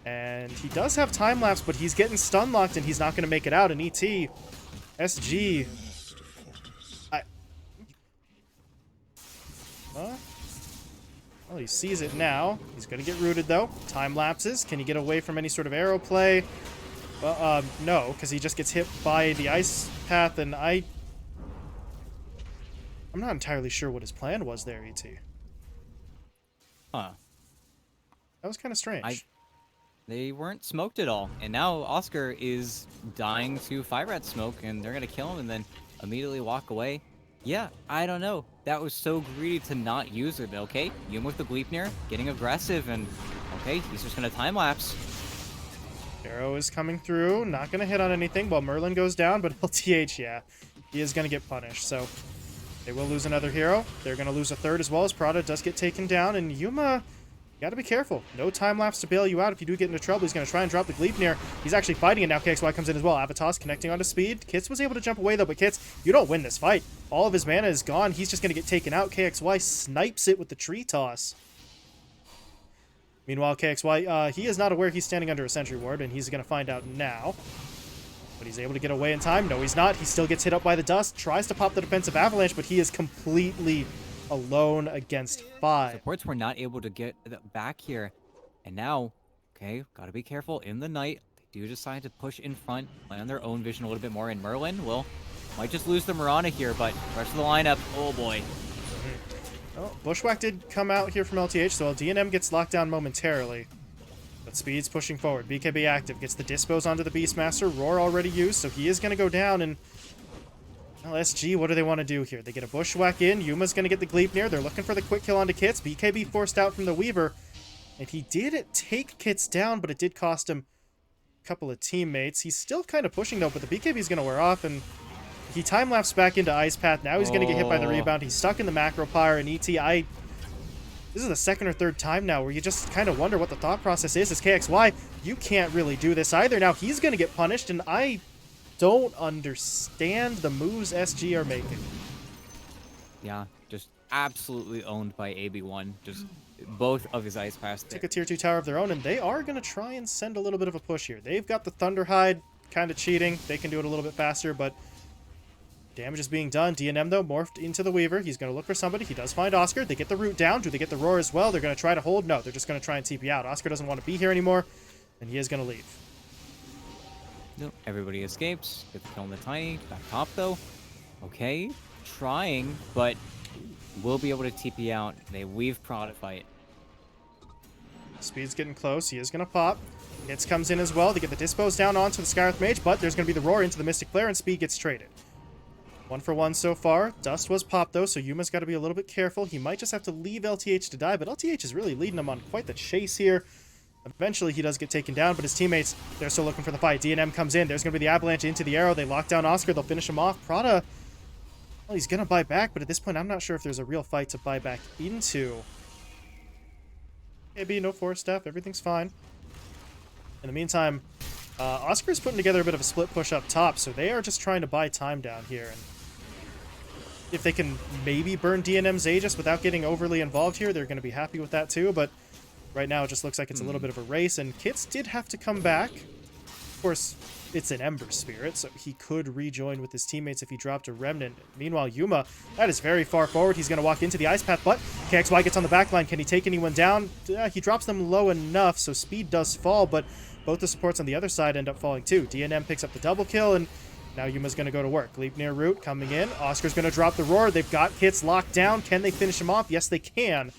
And he does have time-lapse, but he's getting stun-locked, and he's not going to make it out. And ET... SG... Well, he sees it now. He's going to get rooted, though. Time lapses. Can he get away from any sort of arrow play? Well, no, because he just gets hit by the ice path, and I'm not entirely sure what his plan was there, ET. Huh. That was kind of strange. They weren't smoked at all, and now Oscar is dying to 5RAT smoke, and they're going to kill him and then immediately walk away. Yeah, I don't know. That was so greedy to not use it, okay? Yuma with the Gleipnir, getting aggressive, and okay, he's just going to time-lapse. Arrow is coming through, not going to hit on anything while Merlin goes down, but LTH, yeah, he is going to get punished, so they will lose another hero. They're going to lose a third as well, as Prada does get taken down, and Yuma... You gotta be careful. No time-lapse to bail you out if you do get into trouble. He's gonna try and drop the Gleipnir. He's actually fighting it now. KXY comes in as well. Avatos connecting onto Speed. Kits was able to jump away though, but Kits, you don't win this fight. All of his mana is gone. He's just gonna get taken out. KXY snipes it with the tree toss. Meanwhile, KXY, he is not aware he's standing under a sentry ward, and he's gonna find out now. But he's able to get away in time. No, he's not. He still gets hit up by the dust. Tries to pop the defensive avalanche, but he is completely alone against 5. Supports were not able to get back here. And now, okay, gotta be careful. In the night, they do decide to push in front, play on their own vision a little bit more. And Merlin, well, might just lose the Mirana here, but the rest of the lineup, oh boy. Oh, Bushwhack did come out here from LTH, so DNM gets locked down momentarily. But Speed's pushing forward. BKB active. Gets the Dispos onto the Beastmaster. Roar already used, so he is going to go down. And well, SG, what do they want to do here? They get a Bushwhack in. Yuma's going to get the Gleipnir. They're looking for the quick kill onto Kits. BKB forced out from the Weaver. And he did take Kits down, but it did cost him a couple of teammates. He's still kind of pushing, though, but the BKB is going to wear off. And he time-lapsed back into Ice Path. Now he's going to get hit by the rebound. He's stuck in the Macro Pyre. And ET, this is the second or third time now where you just kind of wonder what the thought process is. As KXY, you can't really do this either. Now he's going to get punished, and I don't understand the moves SG are making. Yeah, just absolutely owned by AB1. Just both of his Ice Pass. Took a tier 2 tower of their own, and they are going to try and send a little bit of a push here. They've got the Thunderhide kind of cheating. They can do it a little bit faster, but damage is being done. DNM, though, morphed into the Weaver. He's going to look for somebody. He does find Oscar. They get the root down. Do they get the Roar as well? They're going to try to hold. No, they're just going to try and TP out. Oscar doesn't want to be here anymore, and he is going to leave. Nope, everybody escapes. Get the kill on the Tiny. Back top, though. Okay, trying, but will be able to TP out. They weave product fight. Speed's getting close. He is going to pop. Hits comes in as well to get the Dispos down onto the Skyreth Mage, but there's going to be the Roar into the Mystic Flare, and Speed gets traded. 1 for 1 so far. Dust was popped, though, so Yuma's got to be a little bit careful. He might just have to leave LTH to die, but LTH is really leading him on quite the chase here. Eventually, he does get taken down, but his teammates, they're still looking for the fight. DNM comes in. There's going to be the Avalanche into the arrow. They lock down Oscar. They'll finish him off. Prada, well, he's going to buy back, but at this point, I'm not sure if there's a real fight to buy back into. Maybe no force staff. Everything's fine. In the meantime, Oscar's putting together a bit of a split push up top, so they are just trying to buy time down here. And if they can maybe burn DNM's Aegis without getting overly involved here, they're going to be happy with that too, but right now it just looks like it's a little bit of a race, and Kits did have to come back. Of course, it's an Ember Spirit, so he could rejoin with his teammates if he dropped a Remnant. Meanwhile, Yuma, that is very far forward. He's going to walk into the Ice Path, but KXY gets on the back line. Can he take anyone down? He drops them low enough, so Speed does fall, but both the supports on the other side end up falling too. DNM picks up the double kill, and now Yuma's going to go to work. Gleipnir root coming in. Oscar's going to drop the Roar. They've got Kits locked down. Can they finish him off? Yes, they can.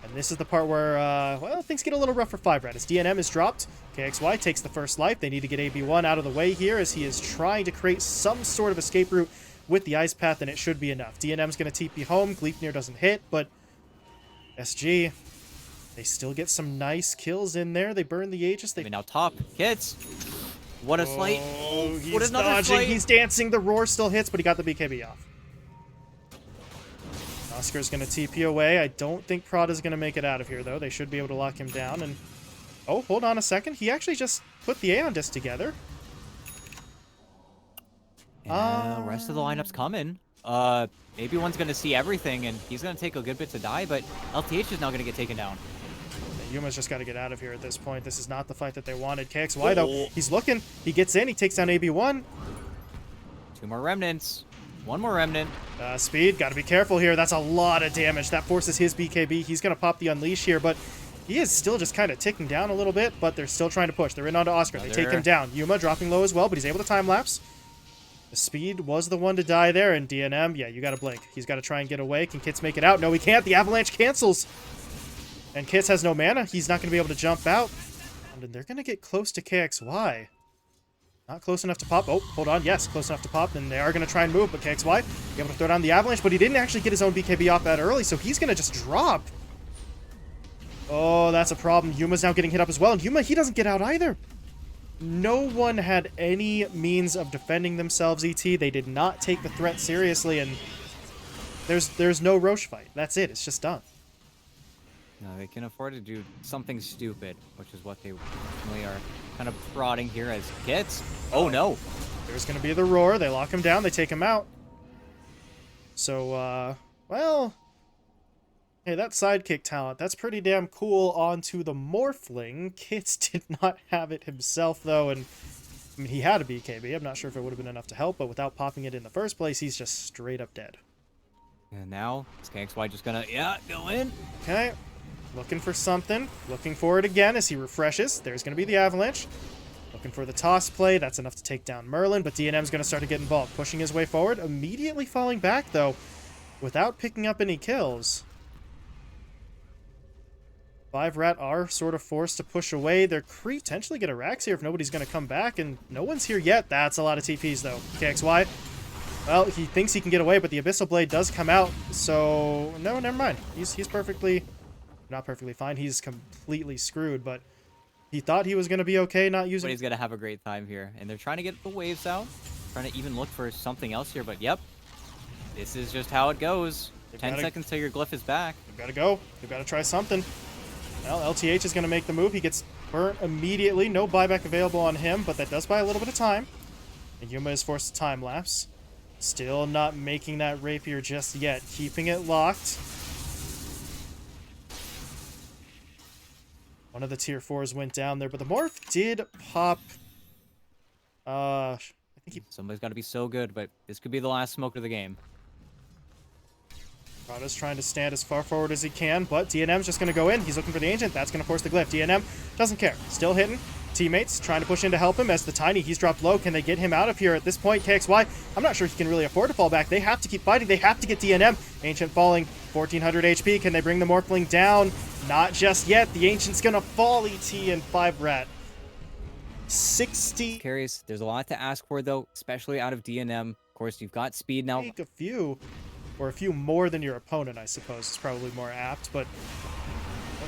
And this is the part where, well, things get a little rough for 5RAT. As DNM is dropped, KXY takes the first life. They need to get AB1 out of the way here as he is trying to create some sort of escape route with the Ice Path, and it should be enough. DNM's going to TP home. Gleipnir doesn't hit, but SG, they still get some nice kills in there. They burn the Aegis. They now top. Kits. What a slight. Oh, he's what another dodging. slight. He's dancing. The Roar still hits, but he got the BKB off. Oscar's going to TP away. I don't think Prada's going to make it out of here, though. They should be able to lock him down. And oh, hold on a second. He actually just put the Aeon Disc together. And the rest of the lineup's coming. AB1's going to see everything, and he's going to take a good bit to die, but LTH is now going to get taken down. Yuma's just got to get out of here at this point. This is not the fight that they wanted. KXY, though, he's looking. He gets in. He takes down AB1. 2 more remnants. 1 more remnant. Speed, got to be careful here. That's a lot of damage. That forces his BKB. He's going to pop the Unleash here, but he is still just kind of ticking down a little bit, but they're still trying to push. They're in onto Oscar. They take him down. Yuma dropping low as well, but he's able to time-lapse. The Speed was the one to die there, and DNM, yeah, you got to blink. He's got to try and get away. Can Kits make it out? No, he can't. The Avalanche cancels. And Kits has no mana. He's not going to be able to jump out. And they're going to get close to KXY. Not close enough to pop. Oh, hold on. Yes, close enough to pop. And they are going to try and move, but KXY able to throw down the Avalanche, but he didn't actually get his own BKB off that early, so he's going to just drop. Oh, that's a problem. Yuma's now getting hit up as well, and Yuma, he doesn't get out either. No one had any means of defending themselves, ET. They did not take the threat seriously, and there's no Roche fight. That's it. It's just done. No, they can afford to do something stupid, which is what they really are kind of prodding here as Kits. Oh, no. There's going to be the Roar. They lock him down. They take him out. So, well, hey, that sidekick talent, that's pretty damn cool. On to the Morphling. Kits did not have it himself, though, and I mean, he had a BKB. I'm not sure if it would have been enough to help, but without popping it in the first place, he's just straight up dead. And now, is KXY just gonna, go in? Okay. Looking for something. Looking for it again as he refreshes. There's going to be the avalanche. Looking for the toss play. That's enough to take down Merlin, but DNM's going to start to get involved. Pushing his way forward. Immediately falling back, though, without picking up any kills. 5RAT are sort of forced to push away. They're potentially get a Rax here if nobody's going to come back, and no one's here yet. That's a lot of TPs, though. KXY, well, he thinks he can get away, but the Abyssal Blade does come out, so no, never mind. He's perfectly... not perfectly fine. He's completely screwed, but he thought he was going to be okay not using... But he's going to have a great time here. And they're trying to get the waves out. Trying to even look for something else here. But, yep. This is just how it goes. 10 seconds till your glyph is back. They've got to go. They've got to try something. Well, LTH is going to make the move. He gets burnt immediately. No buyback available on him, but that does buy a little bit of time. And Yuma is forced to time lapse. Still not making that rapier just yet. Keeping it locked. One of the tier 4s went down there, but the morph did pop. I think Somebody's got to be so good, but this could be the last smoke of the game. Prada's trying to stand as far forward as he can, but DNM's just going to go in. He's looking for the Ancient. That's going to force the glyph. DNM doesn't care. Still hitting. Teammates trying to push in to help him as the Tiny, he's dropped low. Can they get him out of here at this point? KXY, I'm not sure he can really afford to fall back. They have to keep fighting. They have to get DNM. Ancient falling, 1400 HP. Can they bring the Morphling down? Not just yet. The Ancient's going to fall, ET and 5RAT. 60 carries. There's a lot to ask for, though, especially out of DNM. Of course, you've got speed now. Take a few, or a few more than your opponent, I suppose. It's probably more apt, but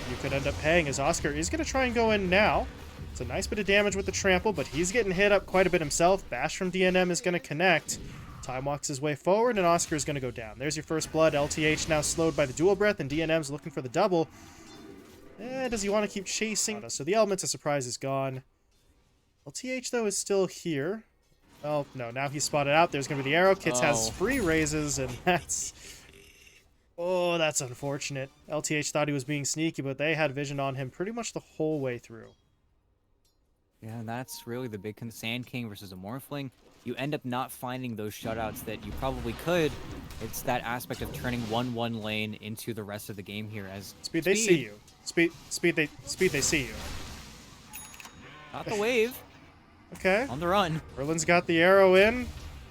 you could end up paying as Oscar is going to try and go in now. It's a nice bit of damage with the trample, but he's getting hit up quite a bit himself. Bash from DNM is going to connect. Time walks his way forward, and Oscar is going to go down. There's your first blood. LTH now slowed by the dual breath, and DNM's looking for the double. Does he want to keep chasing? So the element of surprise is gone. LTH, though, is still here. Well, no, now he's spotted out. There's going to be the arrow. Kits has free raises, and that's... oh, that's unfortunate. LTH thought he was being sneaky, but they had vision on him pretty much the whole way through. Yeah, and that's really the big Sand King versus a Morphling. You end up not finding those shutouts that you probably could. It's that aspect of turning 1-1 lane into the rest of the game here. As Speed, they see you. Speed, they see you. Not the wave. Okay. On the run. Merlin's got the arrow in.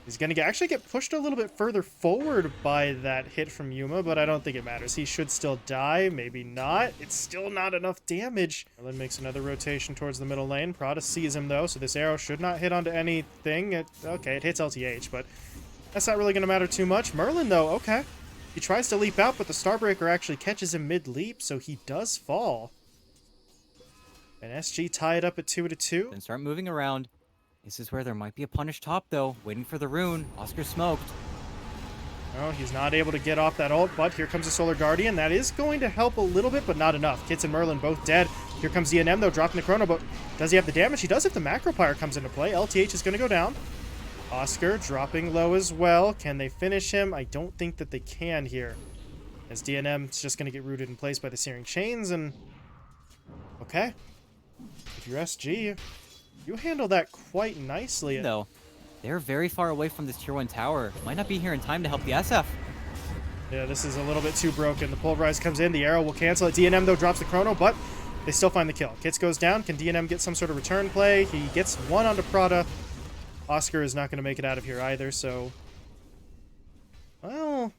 He's going to actually get pushed a little bit further forward by that hit from Yuma, but I don't think it matters. He should still die. Maybe not. It's still not enough damage. Merlin makes another rotation towards the middle lane. Prada sees him, though, so this arrow should not hit onto anything. Okay, it hits LTH, but that's not really going to matter too much. Merlin, though, okay. He tries to leap out, but the Starbreaker actually catches him mid-leap, so he does fall. And SG tied up at 2-2. Then start moving around. This is where there might be a punish top, though. Waiting for the rune. Oscar smoked. No, he's not able to get off that ult, but here comes the Solar Guardian. That is going to help a little bit, but not enough. Kits and Merlin both dead. Here comes DNM, though, dropping the Chrono, but does he have the damage? He does if the Macro Pyre comes into play. LTH is going to go down. Oscar dropping low as well. Can they finish him? I don't think that they can here, as DNM is just going to get rooted in place by the Searing Chains, and... okay. If you're SG... you handle that quite nicely. Though, they're very far away from this tier 1 tower. Might not be here in time to help the SF. Yeah, this is a little bit too broken. The Pulverize comes in. The arrow will cancel it. DNM, though, drops the Chrono, but they still find the kill. Kits goes down. Can DNM get some sort of return play? He gets one onto Prada. Oscar is not going to make it out of here either, so... well...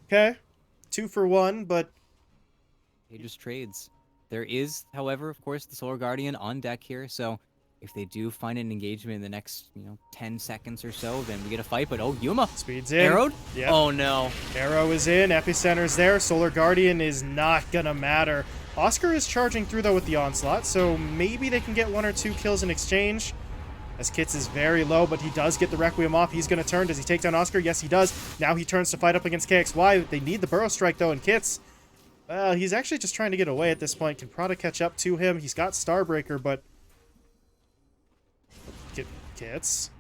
okay. 2 for 1, but... He just trades. There is, however, of course, the Solar Guardian on deck here, so... if they do find an engagement in the next, 10 seconds or so, then we get a fight. But, oh, Yuma. Speed's in. Arrowed? Yep. Oh, no. Arrow is in. Epicenter's there. Solar Guardian is not going to matter. Oscar is charging through, though, with the Onslaught, so maybe they can get 1 or 2 kills in exchange. As Kits is very low, but he does get the Requiem off. He's going to turn. Does he take down Oscar? Yes, he does. Now he turns to fight up against KXY. They need the Burrow Strike, though, and Kits... well, he's actually just trying to get away at this point. Can Prada catch up to him? He's got Starbreaker, but... Kits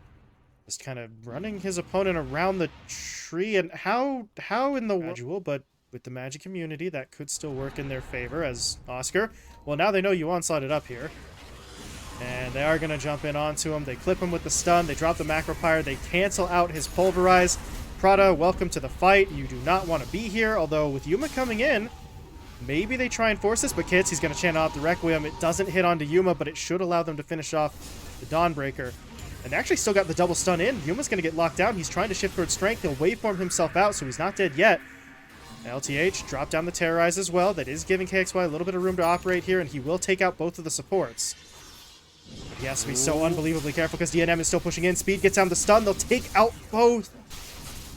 just kind of running his opponent around the tree, and how in the world, but with the magic immunity that could still work in their favor as Oscar, well, now they know you onslaught it up here. And they are going to jump in onto him. They clip him with the stun. They drop the macro pyre. They cancel out his pulverize. Prada, welcome to the fight. You do not want to be here. Although with Yuma coming in, maybe they try and force this. But Kits, he's going to channel out the Requiem. It doesn't hit onto Yuma, but it should allow them to finish off the Dawnbreaker. And they actually still got the double stun in. Yuma's going to get locked down. He's trying to shift towards strength. He'll waveform himself out, so he's not dead yet. LTH drop down the Terrorize as well. That is giving KXY a little bit of room to operate here, and he will take out both of the supports. But he has to be so unbelievably careful because DNM is still pushing in. Speed gets down the stun. They'll take out both.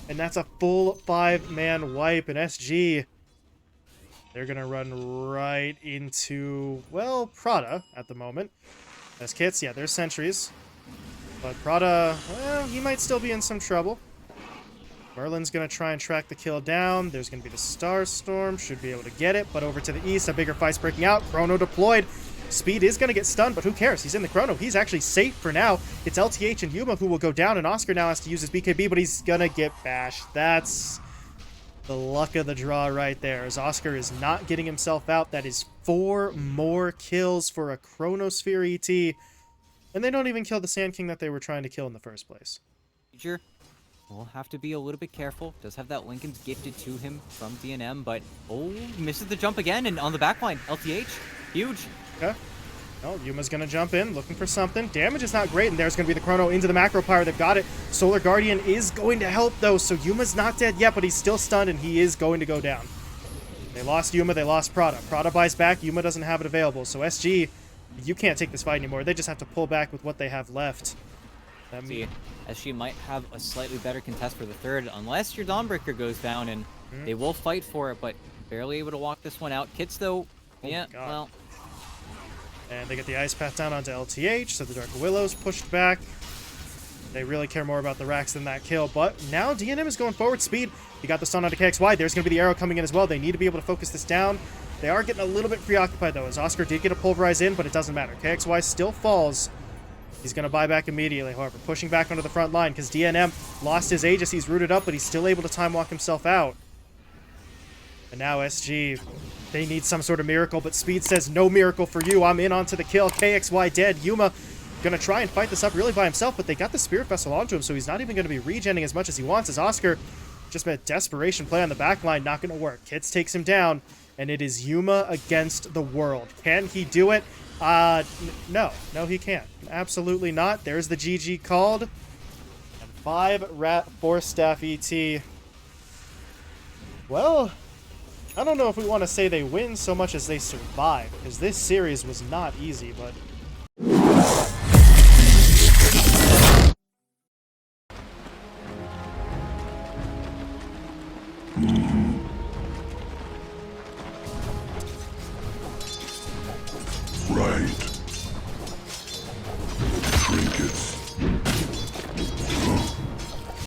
And that's a full 5-man wipe. And SG, they're going to run right into, well, Prada at the moment. As Kits, yeah, there's sentries. But Prada, well, he might still be in some trouble. Merlin's going to try and track the kill down. There's going to be the Starstorm. Should be able to get it. But over to the east, a bigger fight's breaking out. Chrono deployed. Speed is going to get stunned, but who cares? He's in the Chrono. He's actually safe for now. It's LTH and Yuma who will go down, and Oscar now has to use his BKB, but he's going to get bashed. That's the luck of the draw right there, as Oscar is not getting himself out. That is 4 more kills for a Chronosphere ET, and they don't even kill the Sand King that they were trying to kill in the first place. Major will have to be a little bit careful. Does have that Lincoln's gifted to him from DNM, but misses the jump again, and on the backline, LTH, huge. Okay. Oh, Yuma's going to jump in, looking for something. Damage is not great, and there's going to be the Chrono into the Macro Pyre. They've got it. Solar Guardian is going to help, though, so Yuma's not dead yet, but he's still stunned, and he is going to go down. They lost Yuma, they lost Prada. Prada buys back, Yuma doesn't have it available, so SG, you can't take this fight anymore. They just have to pull back with what they have left. See, SG might have a slightly better contest for the third, unless your Dawnbreaker goes down, and they will fight for it, but barely able to walk this one out. Kits, though, yeah, well... And they get the Ice Path down onto LTH, so the Dark Willow's pushed back. They really care more about the racks than that kill, but now DNM is going forward. Speed, he got the stun onto KXY. There's going to be the arrow coming in as well. They need to be able to focus this down. They are getting a little bit preoccupied, though, as Oscar did get a pulverize in, but it doesn't matter. KXY still falls. He's going to buy back immediately, however, pushing back onto the front line, because DNM lost his Aegis. He's rooted up, but he's still able to time walk himself out. And now SG, they need some sort of miracle, but Speed says, no miracle for you. I'm in onto the kill. KXY dead. Yuma going to try and fight this up really by himself, but they got the Spirit Vessel onto him, so he's not even going to be regenning as much as he wants, as Oscar just made a desperation play on the back line. Not going to work. Kits takes him down, and it is Yuma against the world. Can he do it? No. No, he can't. Absolutely not. There's the GG called. And 5RATFORCESTAFF ET. Well... I don't know if we want to say they win so much as they survive, because this series was not easy, but... Right.